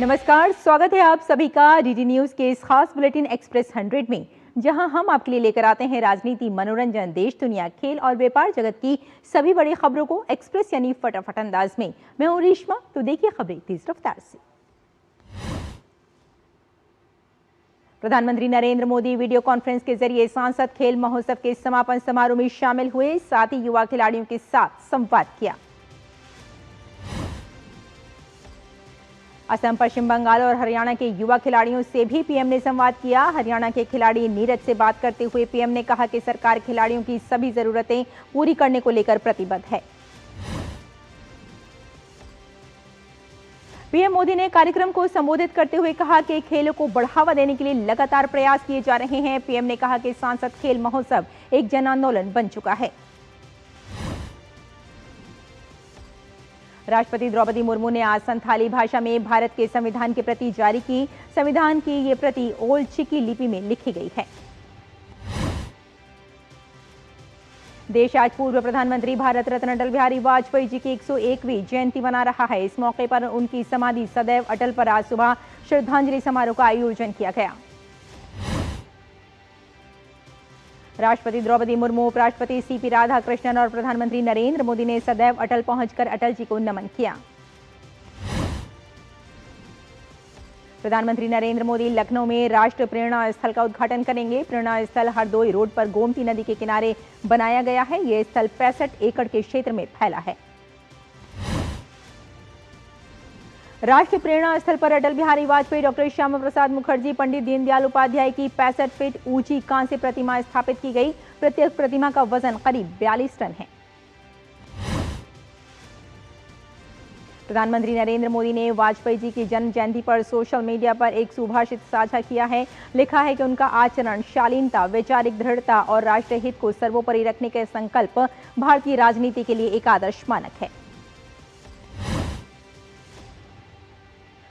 नमस्कार, स्वागत है आप सभी का डीडी न्यूज के इस खास बुलेटिन एक्सप्रेस 100 में, जहां हम आपके लिए लेकर आते हैं राजनीति, मनोरंजन, देश दुनिया, खेल और व्यापार जगत की सभी बड़ी खबरों को एक्सप्रेस यानी फटाफट अंदाज में। मैं हूं रेशमा, तो देखिए खबरें तेज रफ्तार से। प्रधानमंत्री नरेंद्र मोदी वीडियो कॉन्फ्रेंस के जरिए सांसद खेल महोत्सव के समापन समारोह में शामिल हुए, साथ ही युवा खिलाड़ियों के साथ संवाद किया। असम, पश्चिम बंगाल और हरियाणा के युवा खिलाड़ियों से भी पीएम ने संवाद किया। हरियाणा के खिलाड़ी नीरज से बात करते हुए पीएम ने कहा कि सरकार खिलाड़ियों की सभी जरूरतें पूरी करने को लेकर प्रतिबद्ध है। पीएम मोदी ने कार्यक्रम को संबोधित करते हुए कहा कि खेलों को बढ़ावा देने के लिए लगातार प्रयास किए जा रहे हैं। पीएम ने कहा कि सांसद खेल महोत्सव एक जन आंदोलन बन चुका है। राष्ट्रपति द्रौपदी मुर्मू ने आज संथाली भाषा में भारत के संविधान की प्रति जारी की। संविधान की ये प्रति ओल्ड चिकी लिपि में लिखी गई है। देश आज पूर्व प्रधानमंत्री भारत रत्न अटल बिहारी वाजपेयी जी की 101वीं जयंती मना रहा है। इस मौके पर उनकी समाधि सदैव अटल पर आज सुबह श्रद्धांजलि समारोह का आयोजन किया गया। राष्ट्रपति द्रौपदी मुर्मू, उपराष्ट्रपति सीपी राधाकृष्णन और प्रधानमंत्री नरेंद्र मोदी ने सदैव अटल पहुंचकर अटल जी को नमन किया। प्रधानमंत्री नरेंद्र मोदी लखनऊ में राष्ट्रीय प्रेरणा स्थल का उद्घाटन करेंगे। प्रेरणा स्थल हरदोई रोड पर गोमती नदी के किनारे बनाया गया है। यह स्थल 65 एकड़ के क्षेत्र में फैला है। राष्ट्रीय प्रेरणा स्थल पर अटल बिहारी वाजपेयी, डॉक्टर श्यामा प्रसाद मुखर्जी, पंडित दीनदयाल उपाध्याय की 65 फीट ऊंची कांस्य प्रतिमा स्थापित की गई। प्रत्येक प्रतिमा का वजन करीब 42 टन है। प्रधानमंत्री नरेंद्र मोदी ने वाजपेयी जी की जन्म जयंती पर सोशल मीडिया पर एक सुभाषित साझा किया है। लिखा है कि उनका आचरण, शालीनता, वैचारिक दृढ़ता और राष्ट्रीय हित को सर्वोपरि रखने का संकल्प भारतीय राजनीति के लिए एक आदर्श मानक है।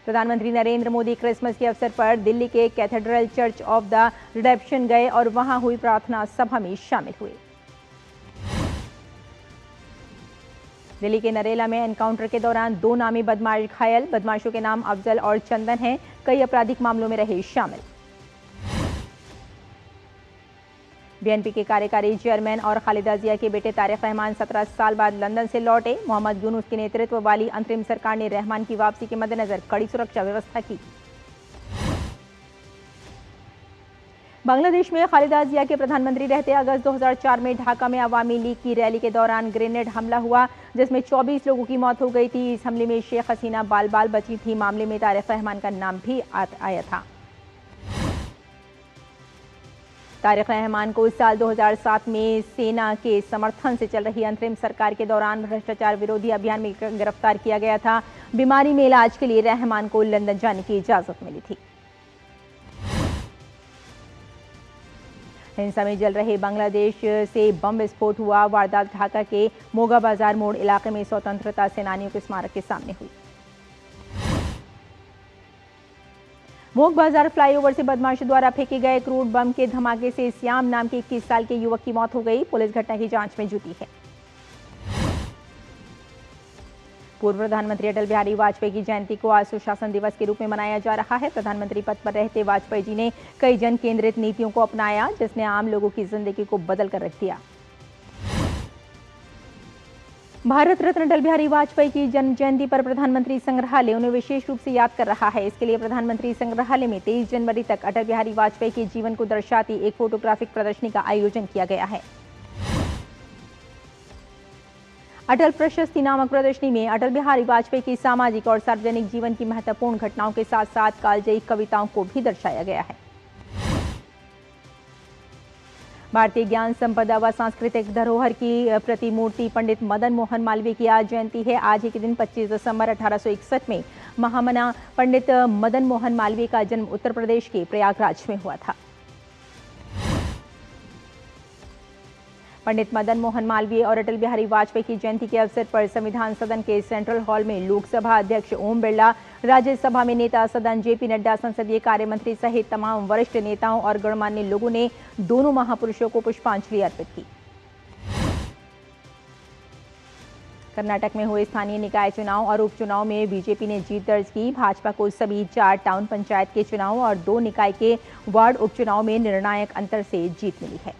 प्रधानमंत्री नरेंद्र मोदी क्रिसमस के अवसर पर दिल्ली के cathedral church of the redemption गए और वहां हुई प्रार्थना सभा में शामिल हुए। दिल्ली के नरेला में एनकाउंटर के दौरान 2 नामी बदमाश घायल। बदमाशों के नाम अफजल और चंदन हैं। कई आपराधिक मामलों में रहे शामिल। बीएनपी के कार्यकारी चेयरमैन और खालिदा जिया के बेटे तारिक रहमान 17 साल बाद लंदन से लौटे। मोहम्मद यूनुस के नेतृत्व वाली अंतरिम सरकार ने रहमान की वापसी के मद्देनजर कड़ी सुरक्षा व्यवस्था की। बांग्लादेश में खालिदा जिया के प्रधानमंत्री रहते अगस्त 2004 में ढाका में अवामी लीग की रैली के दौरान ग्रेनेड हमला हुआ, जिसमें 24 लोगों की मौत हो गई थी। इस हमले में शेख हसीना बाल बाल बची थी। मामले में तारिक रहमान का नाम भी आया था। तारिक रहमान को साल 2007 में सेना के समर्थन से चल रही अंतरिम सरकार के दौरान भ्रष्टाचार विरोधी अभियान में गिरफ्तार किया गया था। बीमारी में इलाज के लिए रहमान को लंदन जाने की इजाजत मिली थी। हिंसा में जल रहे बांग्लादेश से बम विस्फोट हुआ। वारदात ढाका के मोगा बाजार मोड़ इलाके में स्वतंत्रता सेनानियों के स्मारक के सामने हुई। मोग बाजार फ्लाईओवर से बदमाशों द्वारा फेंके गए क्रूड बम के धमाके से श्याम नाम के 21 साल के युवक की मौत हो गई। पुलिस घटना की जांच में जुटी है। पूर्व प्रधानमंत्री अटल बिहारी वाजपेयी की जयंती को आज सुशासन दिवस के रूप में मनाया जा रहा है। प्रधानमंत्री पद पर रहते वाजपेयी जी ने कई जन केंद्रित नीतियों को अपनाया, जिसने आम लोगों की जिंदगी को बदल कर रख दिया। भारत रत्न अटल बिहारी वाजपेयी की जन्म जयंती पर प्रधानमंत्री संग्रहालय उन्हें विशेष रूप से याद कर रहा है। इसके लिए प्रधानमंत्री संग्रहालय में 23 जनवरी तक अटल बिहारी वाजपेयी के जीवन को दर्शाती एक फोटोग्राफिक प्रदर्शनी का आयोजन किया गया है। अटल प्रशस्ति नामक प्रदर्शनी में अटल बिहारी वाजपेयी की सामाजिक और सार्वजनिक जीवन की महत्वपूर्ण घटनाओं के साथ साथ कालजयी कविताओं को भी दर्शाया गया है। भारतीय ज्ञान संपदा व सांस्कृतिक धरोहर की प्रतिमूर्ति पंडित मदन मोहन मालवीय की आज जयंती है। आज ही के दिन 25 दिसंबर 1861 में महामना पंडित मदन मोहन मालवीय का जन्म उत्तर प्रदेश के प्रयागराज में हुआ था। पंडित मदन मोहन मालवीय और अटल बिहारी वाजपेयी की जयंती के अवसर पर संविधान सदन के सेंट्रल हॉल में लोकसभा अध्यक्ष ओम बिरला, राज्यसभा में नेता सदन जेपी नड्डा, संसदीय कार्य मंत्री सहित तमाम वरिष्ठ नेताओं और गणमान्य लोगों ने दोनों महापुरुषों को पुष्पांजलि अर्पित की। कर्नाटक में हुए स्थानीय निकाय चुनाव और उपचुनाव में बीजेपी ने जीत दर्ज की। भाजपा को सभी 4 टाउन पंचायत के चुनाव और 2 निकाय के वार्ड उपचुनाव में निर्णायक अंतर से जीत मिली है।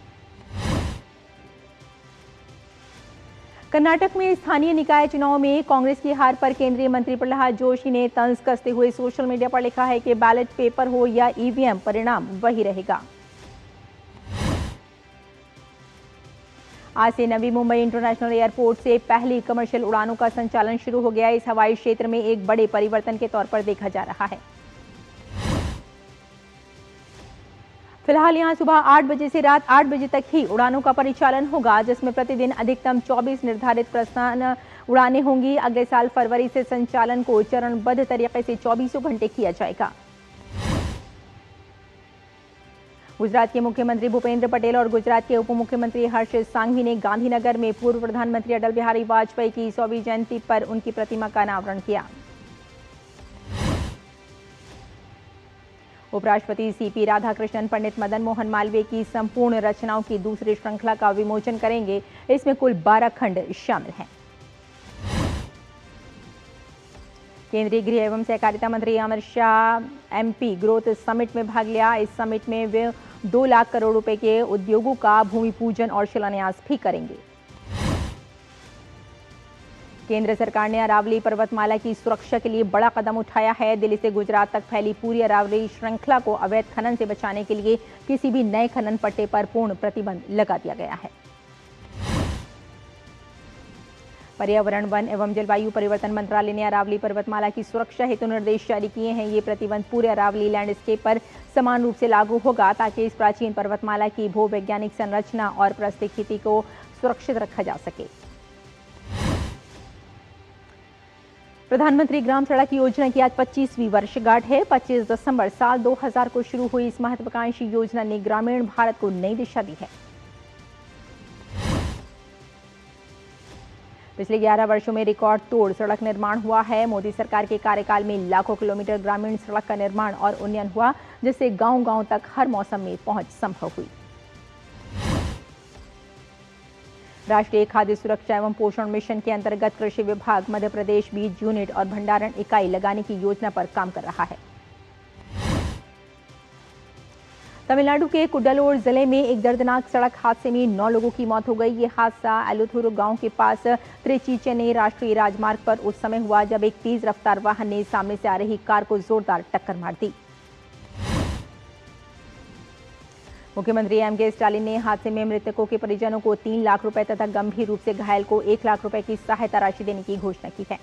कर्नाटक में स्थानीय निकाय चुनाव में कांग्रेस की हार पर केंद्रीय मंत्री प्रहलाद जोशी ने तंज कसते हुए सोशल मीडिया पर लिखा है कि बैलेट पेपर हो या ईवीएम, परिणाम वही रहेगा। आज से नवी मुंबई इंटरनेशनल एयरपोर्ट से पहली कमर्शियल उड़ानों का संचालन शुरू हो गया। इस हवाई क्षेत्र में एक बड़े परिवर्तन के तौर पर देखा जा रहा है। फिलहाल यहां सुबह 8 बजे से रात 8 बजे तक ही उड़ानों का परिचालन होगा, जिसमें प्रतिदिन अधिकतम 24 निर्धारित प्रस्थान उड़ानें होंगी। अगले साल फरवरी से संचालन को चरणबद्ध तरीके से 24 घंटे किया जाएगा। गुजरात के मुख्यमंत्री भूपेंद्र पटेल और गुजरात के उप मुख्यमंत्री हर्ष सांघवी ने गांधीनगर में पूर्व प्रधानमंत्री अटल बिहारी वाजपेयी की 100वीं जयंती पर उनकी प्रतिमा का अनावरण किया। उपराष्ट्रपति सीपी राधाकृष्णन पंडित मदन मोहन मालवीय की संपूर्ण रचनाओं की दूसरी श्रृंखला का विमोचन करेंगे। इसमें कुल 12 खंड शामिल हैं। केंद्रीय गृह एवं सहकारिता मंत्री Amit Shah MP growth summit में भाग लिया। इस समिट में वे 2 लाख करोड़ रुपए के उद्योगों का भूमि पूजन और शिलान्यास भी करेंगे। केंद्र सरकार ने अरावली पर्वतमाला की सुरक्षा के लिए बड़ा कदम उठाया है। दिल्ली से गुजरात तक फैली पूरी अरावली श्रृंखला को अवैध खनन से बचाने के लिए किसी भी नए खनन पट्टे पर पूर्ण प्रतिबंध लगा दिया गया है। पर्यावरण, वन एवं जलवायु परिवर्तन मंत्रालय ने अरावली पर्वतमाला की सुरक्षा हेतु निर्देश जारी किए हैं। ये प्रतिबंध पूरे अरावली लैंडस्केप पर समान रूप से लागू होगा, ताकि इस प्राचीन पर्वतमाला की भूवैज्ञानिक संरचना और पारिस्थितिकी को सुरक्षित रखा जा सके। प्रधानमंत्री ग्राम सड़क योजना की आज 25वीं वर्षगांठ है। 25 दिसंबर साल 2000 को शुरू हुई इस महत्वाकांक्षी योजना ने ग्रामीण भारत को नई दिशा दी है। पिछले 11 वर्षों में रिकॉर्ड तोड़ सड़क निर्माण हुआ है। मोदी सरकार के कार्यकाल में लाखों किलोमीटर ग्रामीण सड़क का निर्माण और उन्नयन हुआ, जिससे गांव-गांव तक हर मौसम में पहुंच संभव हुई। राष्ट्रीय खाद्य सुरक्षा एवं पोषण मिशन के अंतर्गत कृषि विभाग मध्य प्रदेश बीज यूनिट और भंडारण इकाई लगाने की योजना पर काम कर रहा है। तमिलनाडु के कुड्डलोर जिले में एक दर्दनाक सड़क हादसे में 9 लोगों की मौत हो गई। ये हादसा एलुथुर गांव के पास त्रिची चेन्नई राष्ट्रीय राजमार्ग पर उस समय हुआ जब एक तेज रफ्तार वाहन ने सामने से आ रही कार को जोरदार टक्कर मार दी। मुख्यमंत्री एमके स्टालिन ने हादसे में मृतकों के परिजनों को 3 लाख रुपए तथा गंभीर रूप से घायल को 1 लाख रुपए की सहायता राशि देने की घोषणा की है।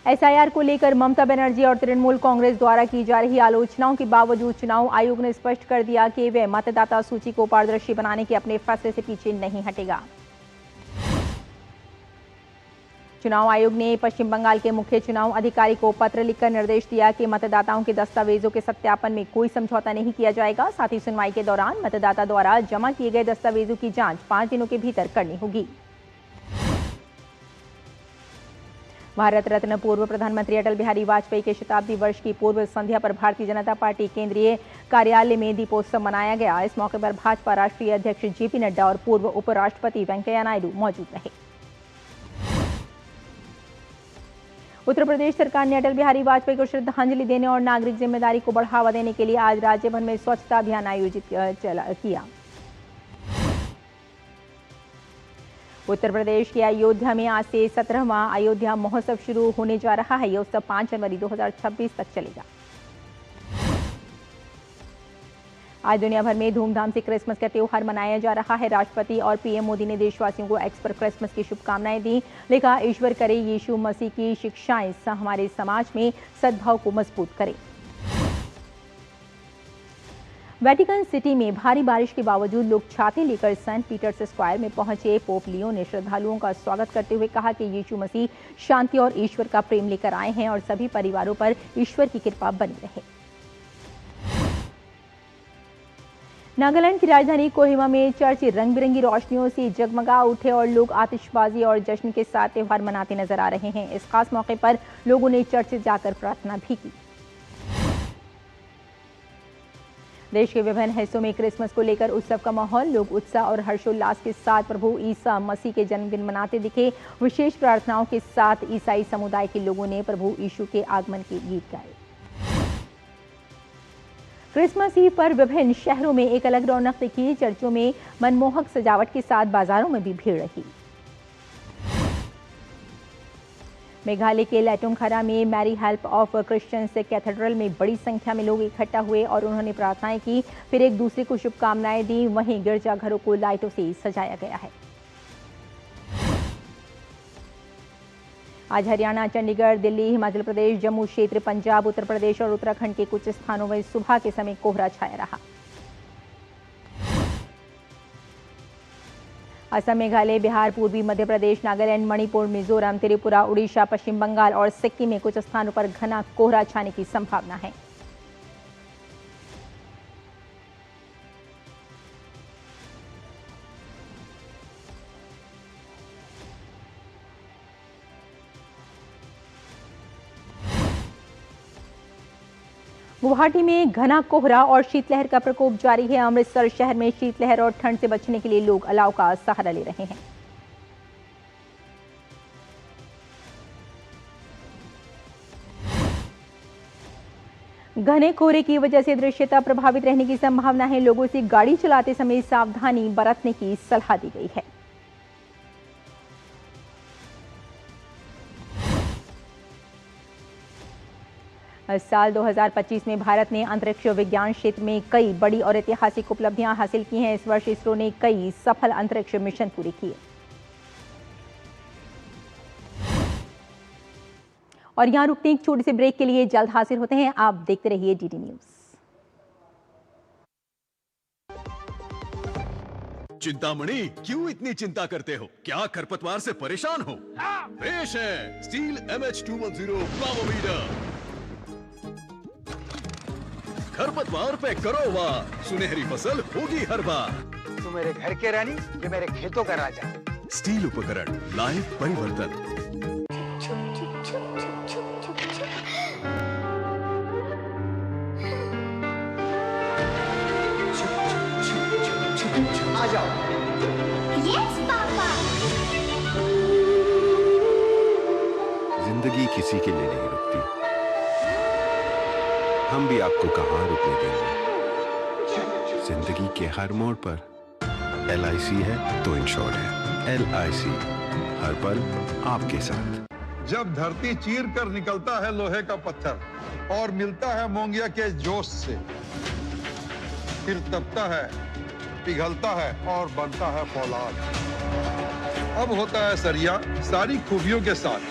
एसआईआर को लेकर ममता बनर्जी और तृणमूल कांग्रेस द्वारा की जा रही आलोचनाओं के बावजूद चुनाव आयोग ने स्पष्ट कर दिया कि वह मतदाता सूची को पारदर्शी बनाने के अपने फैसले से पीछे नहीं हटेगा। चुनाव आयोग ने पश्चिम बंगाल के मुख्य चुनाव अधिकारी को पत्र लिखकर निर्देश दिया कि मतदाताओं के दस्तावेजों के सत्यापन में कोई समझौता नहीं किया जाएगा। साथ ही सुनवाई के दौरान मतदाता द्वारा जमा किए गए दस्तावेजों की जांच 5 दिनों के भीतर करनी होगी। भारत रत्न पूर्व प्रधानमंत्री अटल बिहारी वाजपेयी के शताब्दी वर्ष की पूर्व संध्या पर भारतीय जनता पार्टी केंद्रीय कार्यालय में दीपोत्सव मनाया गया। इस मौके पर भाजपा राष्ट्रीय अध्यक्ष जेपी नड्डा और पूर्व उपराष्ट्रपति वेंकैया नायडू मौजूद रहे। उत्तर प्रदेश सरकार ने अटल बिहारी वाजपेयी को श्रद्धांजलि देने और नागरिक जिम्मेदारी को बढ़ावा देने के लिए आज राज्य भर में स्वच्छता अभियान आयोजित किया। उत्तर प्रदेश के अयोध्या में आज से 17वां अयोध्या महोत्सव शुरू होने जा रहा है। यह उत्सव 5 जनवरी 2026 तक चलेगा। आज दुनिया भर में धूमधाम से क्रिसमस का त्योहार मनाया जा रहा है। राष्ट्रपति और पीएम मोदी ने देशवासियों को एक्स पर क्रिसमस की शुभकामनाएं दी। लिखा, ईश्वर करे यीशु मसीह की शिक्षाएं हमारे समाज में सद्भाव को मजबूत करें। वेटिकन सिटी में भारी बारिश के बावजूद लोग छाते लेकर सेंट पीटर्स स्क्वायर में पहुंचे। पोप लियो ने श्रद्धालुओं का स्वागत करते हुए कहा कि यीशु मसीह शांति और ईश्वर का प्रेम लेकर आए हैं और सभी परिवारों पर ईश्वर की कृपा बनी रहे। नागालैंड की राजधानी कोहिमा में चर्च रंग बिरंगी रोशनियों से जगमगा उठे और लोग आतिशबाजी और जश्न के साथ त्योहार मनाते नजर आ रहे हैं। इस खास मौके पर लोगों ने चर्च जाकर प्रार्थना भी की। देश के विभिन्न हिस्सों में क्रिसमस को लेकर उत्सव का माहौल। लोग उत्साह और हर्षोल्लास के साथ प्रभु ईसा मसीह के जन्मदिन मनाते दिखे। विशेष प्रार्थनाओं के साथ ईसाई समुदाय के लोगों ने प्रभु यीशु के आगमन के गीत गाए। क्रिसमस ईव पर विभिन्न शहरों में एक अलग रौनक दिखी। चर्चों में मनमोहक सजावट के साथ बाजारों में भी भीड़ रही। मेघालय के लैटुमखरा में Mary Help of Christians Cathedral में बड़ी संख्या में लोग इकट्ठा हुए और उन्होंने प्रार्थनाएं की, फिर एक दूसरे को शुभकामनाएं दी। वहीं गिरजाघरों को लाइटों से सजाया गया है। आज हरियाणा, चंडीगढ़, दिल्ली, हिमाचल प्रदेश, जम्मू क्षेत्र, पंजाब, उत्तर प्रदेश और उत्तराखंड के कुछ स्थानों में सुबह के समय कोहरा छाया रहा। असम, मेघालय, बिहार, पूर्वी मध्य प्रदेश, नागालैंड, मणिपुर, मिजोरम, त्रिपुरा, उड़ीसा, पश्चिम बंगाल और सिक्किम में कुछ स्थानों पर घना कोहरा छाने की संभावना है। गुवाहाटी में घना कोहरा और शीतलहर का प्रकोप जारी है। अमृतसर शहर में शीतलहर और ठंड से बचने के लिए लोग अलाव का सहारा ले रहे हैं। घने कोहरे की वजह से दृश्यता प्रभावित रहने की संभावना है। लोगों से गाड़ी चलाते समय सावधानी बरतने की सलाह दी गई है। साल 2025 में भारत ने अंतरिक्ष विज्ञान क्षेत्र में कई बड़ी और ऐतिहासिक उपलब्धियां हासिल की हैं। इस वर्ष इसरो ने कई सफल अंतरिक्ष मिशन पूरे किए। और यहां रुकते हैं एक छोटे से ब्रेक के लिए, जल्द हाजिर होते हैं। आप देखते रहिए डीडी न्यूज। चिंतामणि, क्यों इतनी चिंता करते हो? क्या खरपतवार से परेशान हो? पेश है स्टील MH210 पावरवीडर। खरपतवार पे करो वार, सुनहरी फसल होगी हर बार। तू मेरे घर के रानी, ये मेरे खेतों का राजा। स्टील उपकरण लाए परिवर्तन। आ जाओ। Yes papa. जिंदगी किसी के लिए नहीं रुकती, हम भी आपको कहां रुकने देंगे। जिंदगी के हर मोड़ पर LIC है तो इंश्योर्ड है। LIC हर पल आपके साथ। जब धरती चीर कर निकलता है लोहे का पत्थर और मिलता है मोंगिया के जोश से, फिर तपता है, पिघलता है और बनता है फौलाद। अब होता है सरिया सारी खूबियों के साथ।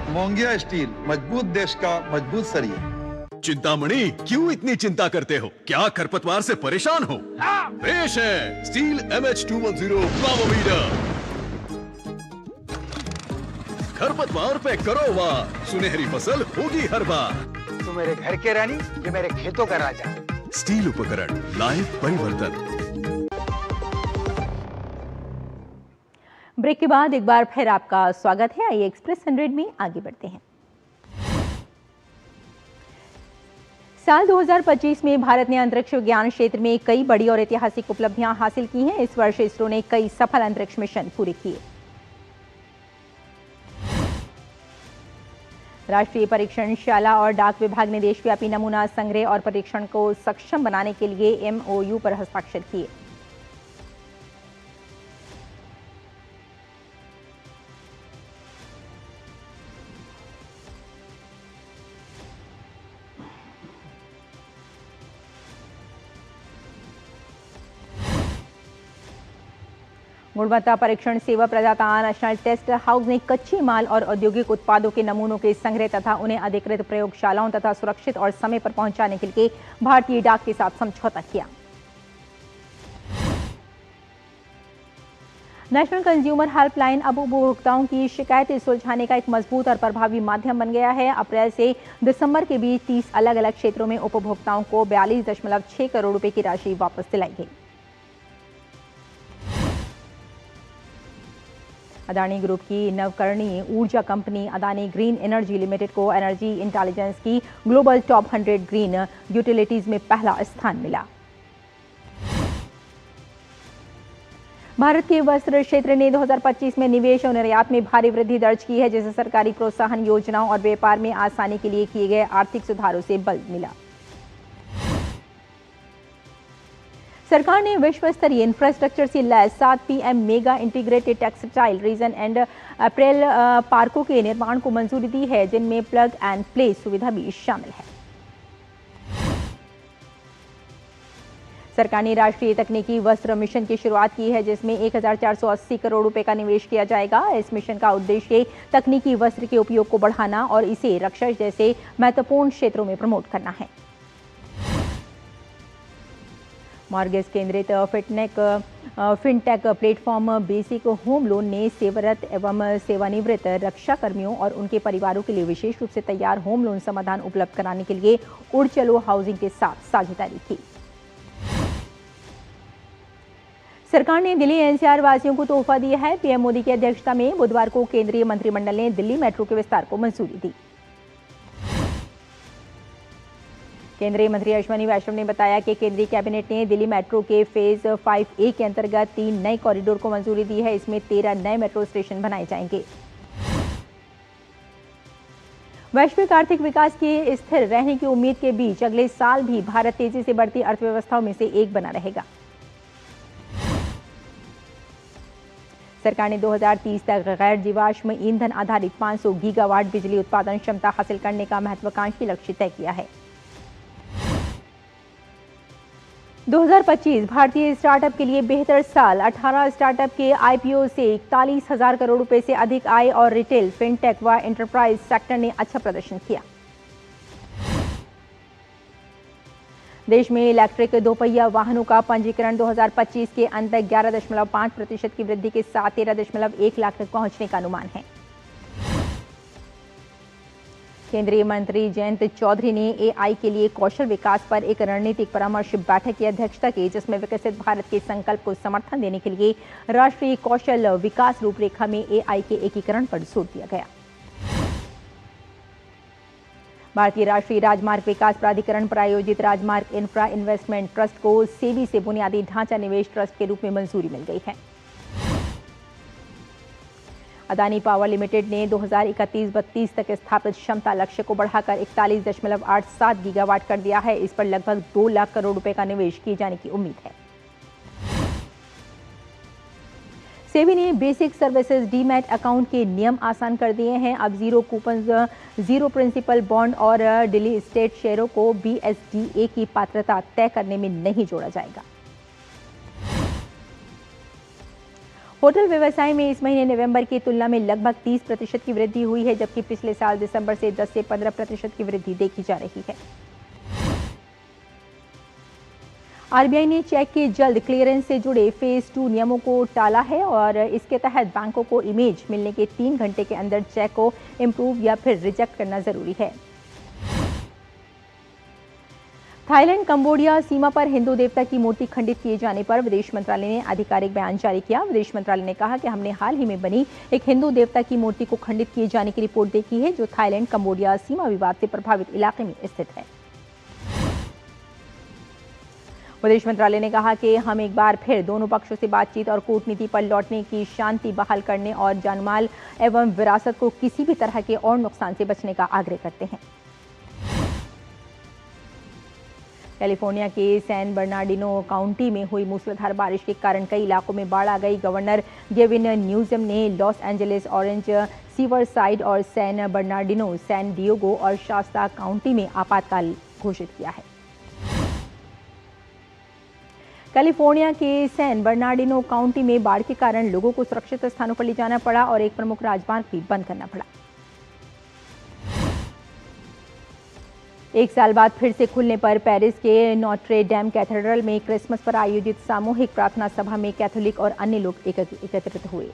मोंगिया स्टील, मजबूत देश का मजबूत सरिया। चिंतामणि, क्यों इतनी चिंता करते हो? क्या खरपतवार से परेशान हो? पेश है स्टील MH210 पावरवीडर। खरपतवार पे करो वार, सुनहरी फसल होगी हर बार। तू मेरे घर के रानी, ये मेरे खेतों का राजा। स्टील उपकरण लाए परिवर्तन। ब्रेक के बाद एक बार फिर आपका स्वागत है। आइए एक्सप्रेस 100 में आगे बढ़ते हैं। साल 2025 में भारत ने अंतरिक्ष विज्ञान क्षेत्र में कई बड़ी और ऐतिहासिक उपलब्धियां हासिल की हैं। इस वर्ष इसरो ने कई सफल अंतरिक्ष मिशन पूरे किए। राष्ट्रीय परीक्षणशाला और डाक विभाग ने देशव्यापी नमूना संग्रह और परीक्षण को सक्षम बनाने के लिए MOU पर हस्ताक्षर किए। गुणवत्ता परीक्षण सेवा प्रदाता नेशनल टेस्ट हाउस ने कच्चे माल और औद्योगिक उत्पादों के नमूनों के संग्रह तथा उन्हें अधिकृत प्रयोगशालाओं तथा सुरक्षित और समय पर पहुंचाने के लिए भारतीय डाक के साथ समझौता किया। नेशनल कंज्यूमर हेल्पलाइन अब उपभोक्ताओं की शिकायतें सुलझाने का एक मजबूत और प्रभावी माध्यम बन गया है। अप्रैल से दिसंबर के बीच 30 अलग अलग क्षेत्रों में उपभोक्ताओं को 42.6 करोड़ रुपए की राशि वापस दिलाई गई। अदानी ग्रुप की नवकरणीय ऊर्जा company Adani green energy limited को एनर्जी इंटेलिजेंस की ग्लोबल टॉप 100 ग्रीन यूटिलिटीज में पहला स्थान मिला। भारत के वस्त्र क्षेत्र ने 2025 में निवेश और निर्यात में भारी वृद्धि दर्ज की है, जिसे सरकारी प्रोत्साहन योजनाओं और व्यापार में आसानी के लिए किए गए आर्थिक सुधारों से बल मिला। सरकार ने विश्व स्तरीय इंफ्रास्ट्रक्चर से lace 7 PM mega integrated textile reason and April पार्कों के निर्माण को मंजूरी दी है, जिनमें प्लग एंड प्ले सुविधा भी शामिल है। सरकार ने राष्ट्रीय तकनीकी वस्त्र मिशन की शुरुआत की है, जिसमें 1480 करोड़ रुपए का निवेश किया जाएगा। इस मिशन का उद्देश्य तकनीकी वस्त्र के उपयोग को बढ़ाना और इसे रक्षा जैसे महत्वपूर्ण क्षेत्रों में प्रमोट करना है। मॉर्गेज केंद्रित fintech platform basic home loan ने सेवारत एवं सेवानिवृत्त रक्षा कर्मियों और उनके परिवारों के लिए विशेष रूप से तैयार होम लोन समाधान उपलब्ध कराने के लिए उड़ चलो हाउसिंग के साथ साझेदारी की। सरकार ने दिल्ली एनसीआर वासियों को तोहफा दिया है। पीएम मोदी की अध्यक्षता में बुधवार को केंद्रीय मंत्रिमंडल ने दिल्ली मेट्रो के विस्तार को मंजूरी दी। केंद्रीय मंत्री अश्विनी वैष्णव ने बताया कि केंद्रीय कैबिनेट ने दिल्ली मेट्रो के फेज 5A के अंतर्गत 3 नए कॉरिडोर को मंजूरी दी है। इसमें 13 नए मेट्रो स्टेशन बनाए जाएंगे। वैश्विक आर्थिक विकास के स्थिर रहने की उम्मीद के बीच अगले साल भी भारत तेजी से बढ़ती अर्थव्यवस्थाओं में से एक बना रहेगा। सरकार ने 2030 तक गैर जीवाश्म ईंधन आधारित 500 गीगावाट बिजली उत्पादन क्षमता हासिल करने का महत्वाकांक्षी लक्ष्य तय किया है। 2025 भारतीय स्टार्टअप के लिए बेहतर साल। 18 स्टार्टअप के आईपीओ से 41,000 करोड़ रुपए से अधिक आय और रिटेल, फिनटेक व एंटरप्राइज सेक्टर ने अच्छा प्रदर्शन किया। देश में इलेक्ट्रिक दोपहिया वाहनों का पंजीकरण 2025 के अंत तक 11.5% की वृद्धि के साथ 13.1 लाख तक पहुंचने का अनुमान है। केंद्रीय मंत्री जयंत चौधरी ने एआई के लिए कौशल विकास पर एक रणनीतिक परामर्श बैठक की अध्यक्षता की, जिसमें विकसित भारत के संकल्प को समर्थन देने के लिए राष्ट्रीय कौशल विकास रूपरेखा में एआई के एकीकरण पर जोर दिया गया। भारतीय राष्ट्रीय राजमार्ग विकास प्राधिकरण प्रायोजित राजमार्ग इंफ्रा इन्वेस्टमेंट ट्रस्ट को सेबी से बुनियादी ढांचा निवेश ट्रस्ट के रूप में मंजूरी मिल गई है। अदानी पावर लिमिटेड ने 2031-32 तक स्थापित क्षमता लक्ष्य को बढ़ाकर 41.87 गीगावाट कर दिया है। इस पर लगभग 2 लाख करोड़ रुपए का निवेश किए जाने की उम्मीद है। सेबी ने बेसिक सर्विसेज डीमैट अकाउंट के नियम आसान कर दिए हैं। अब zero coupon, zero principal bond और डिली स्टेट शेयरों को BSDA की पात्रता तय करने में नहीं जोड़ा जाएगा। होटल व्यवसाय में इस महीने नवंबर की तुलना में लगभग 30% की वृद्धि हुई है, जबकि पिछले साल दिसंबर से 10 से 15% की वृद्धि देखी जा रही है। आरबीआई ने चेक के जल्द क्लियरेंस से जुड़े फेज 2 नियमों को टाला है और इसके तहत बैंकों को इमेज मिलने के 3 घंटे के अंदर चेक को इम्प्रूव या फिर रिजेक्ट करना जरूरी है। थाईलैंड कंबोडिया सीमा पर हिंदू देवता की मूर्ति खंडित किए जाने पर विदेश मंत्रालय ने आधिकारिक बयान जारी किया। विदेश मंत्रालय ने कहा कि हमने हाल ही में बनी एक हिंदू देवता की मूर्ति को खंडित किए जाने की रिपोर्ट देखी है, जो थाईलैंड कंबोडिया सीमा विवाद से प्रभावित इलाके में स्थित है। विदेश मंत्रालय ने कहा कि हम एक बार फिर दोनों पक्षों से बातचीत और कूटनीति पर लौटने की, शांति बहाल करने और जानमाल एवं विरासत को किसी भी तरह के और नुकसान से बचने का आग्रह करते हैं। कैलिफोर्निया के सैन बर्नार्डिनो काउंटी में हुई मूसलाधार बारिश के कारण कई इलाकों में बाढ़ आ गई। गवर्नर गेविन न्यूसम ने लॉस एंजलिस, ऑरेंज, सीवरसाइड और सैन बर्नार्डिनो, सैन डिएगो और शास्ता काउंटी में आपातकाल घोषित किया है। कैलिफोर्निया के सैन बर्नार्डिनो काउंटी में बाढ़ के कारण लोगों को सुरक्षित स्थानों पर ले जाना पड़ा और एक प्रमुख राजमार्ग भी बंद करना पड़ा। एक साल बाद फिर से खुलने पर पेरिस के नोट्रे डेम कैथेड्रल में क्रिसमस पर आयोजित सामूहिक प्रार्थना सभा में कैथोलिक और अन्य लोग एकत्रित हुए।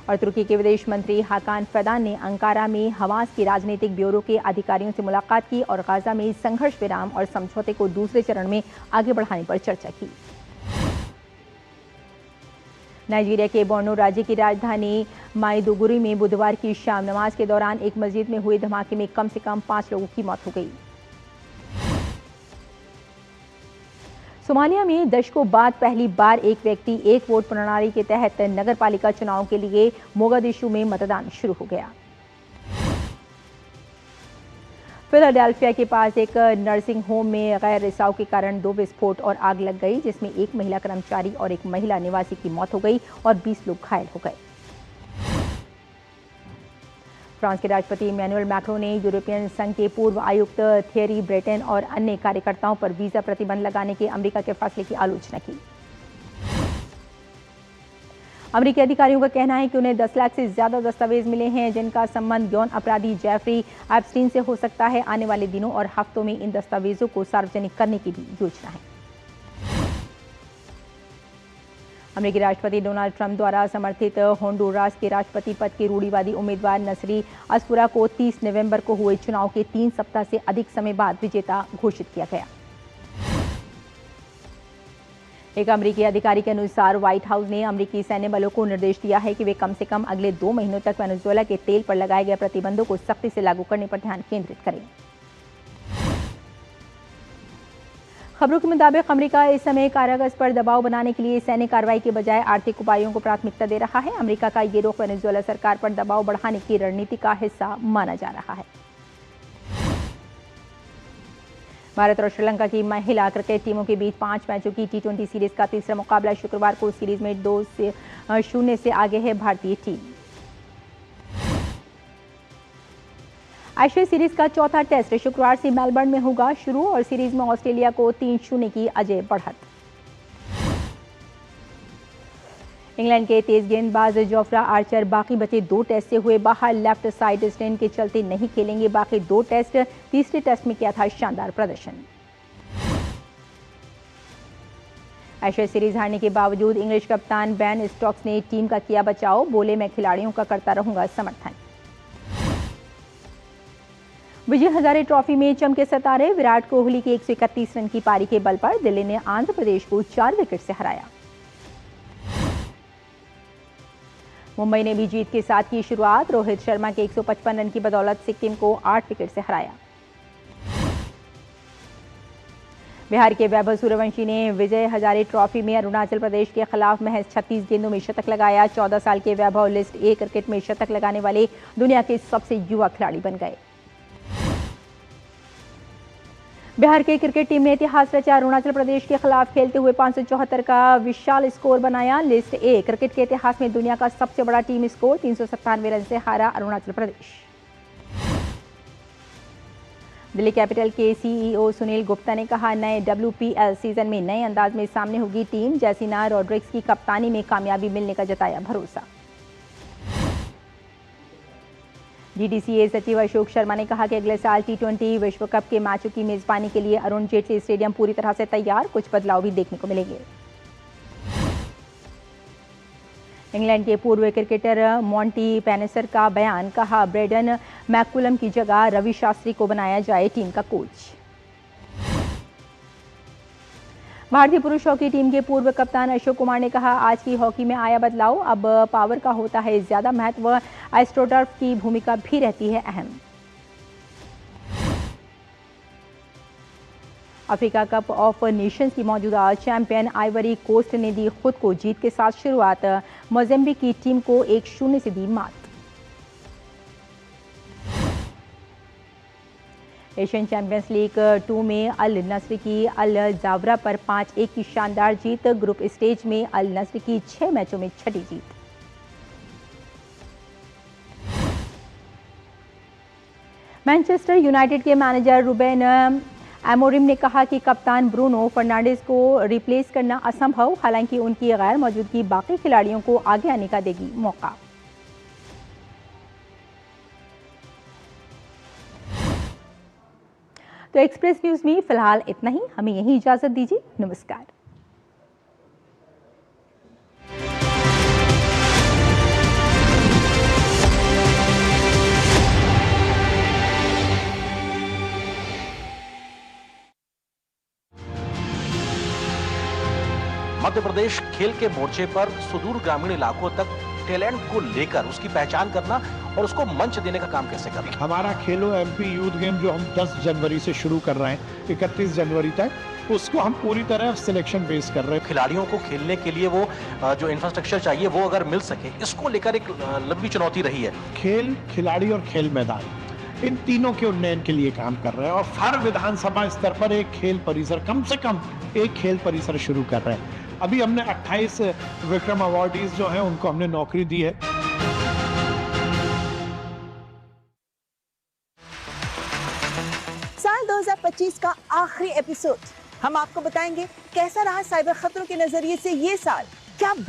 और तुर्की के विदेश मंत्री हाकान फिदान ने अंकारा में हमास के राजनीतिक ब्यूरो के अधिकारियों से मुलाकात की और गाजा में संघर्ष विराम और समझौते को दूसरे चरण में आगे बढ़ाने पर चर्चा की। नाइजीरिया के बोर्नो राज्य की राजधानी माइदुगुरी में बुधवार की शाम नमाज के दौरान एक मस्जिद में हुए धमाके में कम से कम 5 लोगों की मौत हो गई। सोमालिया में दशकों बाद पहली बार एक व्यक्ति एक वोट प्रणाली के तहत नगरपालिका चुनाव के लिए मोगादिशु में मतदान शुरू हो गया। फिलाडेल्फिया के पास एक नर्सिंग होम में गैर रिसाव के कारण 2 विस्फोट और आग लग गई, जिसमें एक महिला कर्मचारी और एक महिला निवासी की मौत हो गई और 20 लोग घायल हो गए। फ्रांस के राष्ट्रपति इमैनुअल मैक्रों ने यूरोपियन संघ के पूर्व आयुक्त थियरी ब्रेटन और अन्य कार्यकर्ताओं पर वीजा प्रतिबंध लगाने के अमेरिका के फैसले की आलोचना की। अमेरिकी अधिकारियों का कहना है कि उन्हें 10 लाख से ज्यादा दस्तावेज मिले हैं जिनका संबंध यौन अपराधी जेफरी एप्स्टीन से हो सकता है। आने वाले दिनों और हफ्तों में इन दस्तावेजों को सार्वजनिक करने की भी योजना है। अमेरिकी राष्ट्रपति डोनाल्ड ट्रंप द्वारा समर्थित होंडुरास के राष्ट्रपति पद के रूढ़िवादी उम्मीदवार नसरी अस्फुरा को 30 नवंबर को हुए चुनाव के 3 सप्ताह से अधिक समय बाद विजेता घोषित किया गया। एक अमेरिकी अधिकारी के अनुसार व्हाइट हाउस ने अमेरिकी सैन्य बलों को निर्देश दिया है कि वे कम से कम अगले 2 महीनों तक वेनेजुएला के तेल पर लगाए गए प्रतिबंधों को सख्ती से लागू करने पर ध्यान केंद्रित करें। खबरों के मुताबिक अमेरिका इस समय कारागार पर दबाव बनाने के लिए सैन्य कार्रवाई के बजाय आर्थिक उपायों को प्राथमिकता दे रहा है। अमेरिका का ये रुख वेनेजुएला सरकार पर दबाव बढ़ाने की रणनीति का हिस्सा माना जा रहा है। भारत और श्रीलंका की महिला क्रिकेट टीमों के बीच 5 मैचों की T20 सीरीज का तीसरा मुकाबला शुक्रवार को सीरीज में 2-0 से आगे है भारतीय टीम। एशिया सीरीज का चौथा टेस्ट शुक्रवार से मेलबर्न में होगा शुरू और सीरीज में ऑस्ट्रेलिया को 3-0 की अजय बढ़त। इंग्लैंड के तेज गेंदबाज जोफ्रा आर्चर बाकी बचे 2 टेस्ट से हुए बाहर। लेफ्ट साइड स्टेन के चलते नहीं खेलेंगे बाकी 2 टेस्ट। तीसरे टेस्ट में किया था शानदार प्रदर्शन। एशिया सीरीज हारने के बावजूद इंग्लिश कप्तान बेन स्टोक्स ने टीम का किया बचाव। बोले, मैं खिलाड़ियों का करता रहूंगा समर्थन। विजय हजारे ट्रॉफी में चमके सितारे। विराट कोहली की 131 रन की पारी के बल पर दिल्ली ने आंध्र प्रदेश को 4 विकेट से हराया। मुंबई ने भी जीत के साथ की शुरुआत। रोहित शर्मा के 155 रन की बदौलत सिक्किम को 8 विकेट से हराया। बिहार के वैभव सूर्यवंशी ने विजय हजारे ट्रॉफी में अरुणाचल प्रदेश के खिलाफ महज 36 गेंदों में शतक लगाया। 14 साल के वैभव लिस्ट ए क्रिकेट में शतक लगाने वाले दुनिया के सबसे युवा खिलाड़ी बन गए। बिहार की क्रिकेट टीम ने इतिहास रचा। अरुणाचल प्रदेश के खिलाफ खेलते हुए 574 का विशाल स्कोर बनाया। लिस्ट ए क्रिकेट के इतिहास में दुनिया का सबसे बड़ा टीम स्कोर। 397 रन से हारा अरुणाचल प्रदेश। दिल्ली कैपिटल के सीईओ सुनील गुप्ता ने कहा, नए WPL सीजन में नए अंदाज में सामने होगी टीम। जैसिना रॉड्रिग्स की कप्तानी में कामयाबी मिलने का जताया भरोसा। DDCA सचिव अशोक शर्मा ने कहा कि अगले साल T20 विश्व कप के मैचों की मेजबानी के लिए अरुण जेटली स्टेडियम पूरी तरह से तैयार। कुछ बदलाव भी देखने को मिलेंगे। इंग्लैंड के पूर्व क्रिकेटर मॉन्टी पेनेसर का बयान। कहा, ब्रेडन मैकुलम की जगह रवि शास्त्री को बनाया जाए टीम का कोच। भारतीय पुरुष हॉकी टीम के पूर्व कप्तान अशोक कुमार ने कहा, आज की हॉकी में आया बदलाव। अब पावर का होता है ज्यादा महत्व। एस्ट्रोटर्फ की भूमिका भी रहती है अहम। अफ्रीका कप ऑफ नेशंस की मौजूदा चैंपियन आइवरी कोस्ट ने दी खुद को जीत के साथ शुरुआत। मोज़ेम्बिक की टीम को 1-0 से दी मात। एशियन चैंपियंस लीग 2 में अल नस्र की अल जावरा पर 5-1 की शानदार जीत। ग्रुप स्टेज में अल नस्र की 6 मैचों में छठी जीत। मैनचेस्टर यूनाइटेड के मैनेजर रूबेन एमोरिम ने कहा कि कप्तान ब्रूनो फर्नांडिस को रिप्लेस करना असंभव। हालांकि उनकी गैर मौजूदगी बाकी खिलाड़ियों को आगे आने का देगी मौका। तो एक्सप्रेस न्यूज में फिलहाल इतना ही। हमें यही इजाजत दीजिए। नमस्कार। मध्य प्रदेश खेल के मोर्चे पर सुदूर ग्रामीण इलाकों तक टैलेंट को लेकर उसकी पहचान करना और उसको मंच देने का काम कैसे करना। हमारा खेलो एमपी यूथ गेम जो हम 10 जनवरी से शुरू कर रहे हैं 31 जनवरी तक, उसको हम पूरी तरह सिलेक्शन बेस कर रहे हैं। खिलाड़ियों को खेलने के लिए वो जो इंफ्रास्ट्रक्चर चाहिए वो अगर मिल सके, इसको लेकर एक लंबी चुनौती रही है। खेल, खिलाड़ी और खेल मैदान, इन तीनों के उन्नयन के लिए काम कर रहे हैं और हर विधानसभा स्तर पर एक खेल परिसर, कम से कम एक खेल परिसर शुरू कर रहे हैं। अभी हमने 28 विक्रम अवार्डीज जो हैं उनको हमने नौकरी दी है। साल 2025 का आखिरी एपिसोड हम आपको बताएंगे कैसा रहा साइबर खतरों के नजरिए से ये साल, क्या बड़े